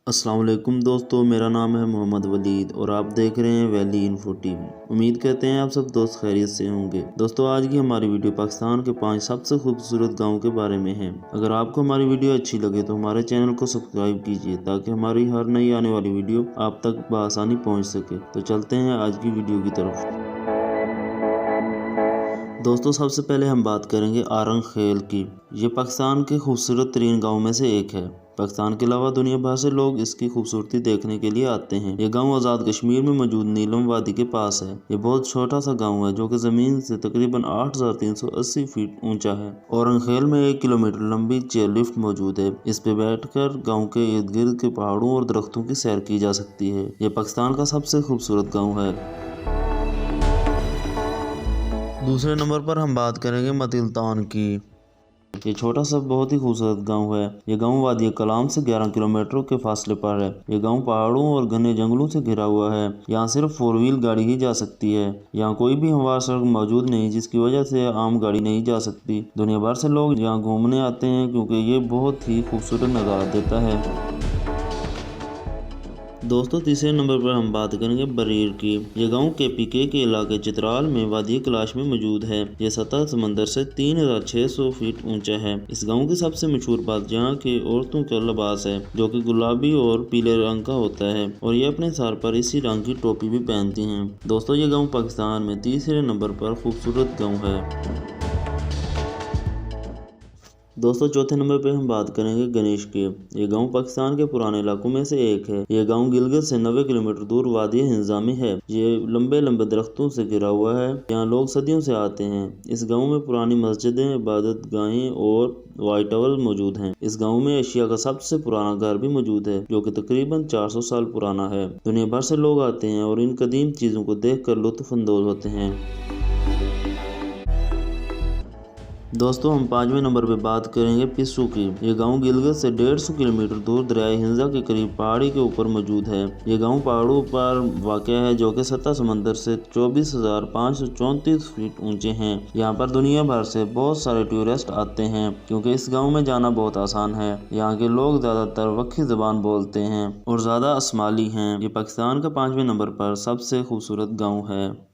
अस्सलाम वालेकुम दोस्तों, मेरा नाम है मोहम्मद वलीद और आप देख रहे हैं वैली इन्फो टीवी। उम्मीद करते हैं आप सब दोस्त खैरियत से होंगे। दोस्तों, आज की हमारी वीडियो पाकिस्तान के 5 सबसे खूबसूरत गाँव के बारे में है। अगर आपको हमारी वीडियो अच्छी लगे तो हमारे चैनल को सब्सक्राइब कीजिए ताकि हमारी हर नई आने वाली वीडियो आप तक बआसानी पहुँच सके। तो चलते हैं आज की वीडियो की तरफ। दोस्तों, सबसे पहले हम बात करेंगे आरंग खेल की। ये पाकिस्तान के खूबसूरत तरीन गाँव में से एक है। पाकिस्तान के अलावा दुनिया भर से लोग इसकी खूबसूरती देखने के लिए आते हैं। ये गांव आज़ाद कश्मीर में मौजूद नीलम वादी के पास है। ये बहुत छोटा सा गांव है जो कि ज़मीन से तकरीबन 8,380 फीट ऊंचा है। औरंगखेल में 1 किलोमीटर लंबी चेयर लिफ्ट मौजूद है। इस पे बैठकर गांव के इर्द गिर्द के पहाड़ों और दरख्तों की सैर की जा सकती है। ये पाकिस्तान का सबसे खूबसूरत गाँव है। दूसरे नंबर पर हम बात करेंगे मतिलतान की। ये छोटा सा बहुत ही खूबसूरत गांव है। ये गांव वादी कलाम से 11 किलोमीटर के फासले पर है। ये गांव पहाड़ों और घने जंगलों से घिरा हुआ है। यहाँ सिर्फ 4 व्हील गाड़ी ही जा सकती है। यहाँ कोई भी हमवार सड़क मौजूद नहीं, जिसकी वजह से आम गाड़ी नहीं जा सकती। दुनिया भर से लोग यहाँ घूमने आते हैं क्योंकि ये बहुत ही खूबसूरत नज़ारा देता है। दोस्तों, तीसरे नंबर पर हम बात करेंगे बरीर की। ये गांव KPK के इलाके चित्राल में वादी कैलाश में मौजूद है। ये सतह समंदर से 3,600 फीट ऊंचा है। इस गांव की सबसे मशहूर बात यहाँ की औरतों का लिबास है, जो कि गुलाबी और पीले रंग का होता है, और ये अपने सर पर इसी रंग की टोपी भी पहनती हैं। दोस्तों, ये गाँव पाकिस्तान में तीसरे नंबर पर खूबसूरत गाँव है। दोस्तों, चौथे नंबर पे हम बात करेंगे गणेश की। ये गांव पाकिस्तान के पुराने इलाकों में से एक है। ये गांव गिलगित से 90 किलोमीटर दूर वादी हिंजा में है। ये लंबे लंबे दरख्तों से घिरा हुआ है। यहाँ लोग सदियों से आते हैं। इस गांव में पुरानी मस्जिदें, इबादत गाहें और वाइट टावर मौजूद हैं। इस गांव में एशिया का सबसे पुराना घर भी मौजूद है, जो कि तकरीबन 400 साल पुराना है। दुनिया भर से लोग आते हैं और इन कदीम चीज़ों को देख कर लुत्फ अंदोज होते हैं। दोस्तों, हम 5वें नंबर पे बात करेंगे पिस्सू की। ये गांव गिलगित से 150 किलोमीटर दूर दरियाए हिंजा के करीब पहाड़ी के ऊपर मौजूद है। ये गांव पहाड़ों पर वाक़या है, जो कि सतह समंदर से 24,534 फीट ऊंचे हैं। यहाँ पर दुनिया भर से बहुत सारे टूरिस्ट आते हैं क्योंकि इस गाँव में जाना बहुत आसान है। यहाँ के लोग ज़्यादातर वक्खी ज़बान बोलते हैं और ज़्यादा असमाली हैं। ये पाकिस्तान का 5वें नंबर पर सबसे खूबसूरत गाँव है।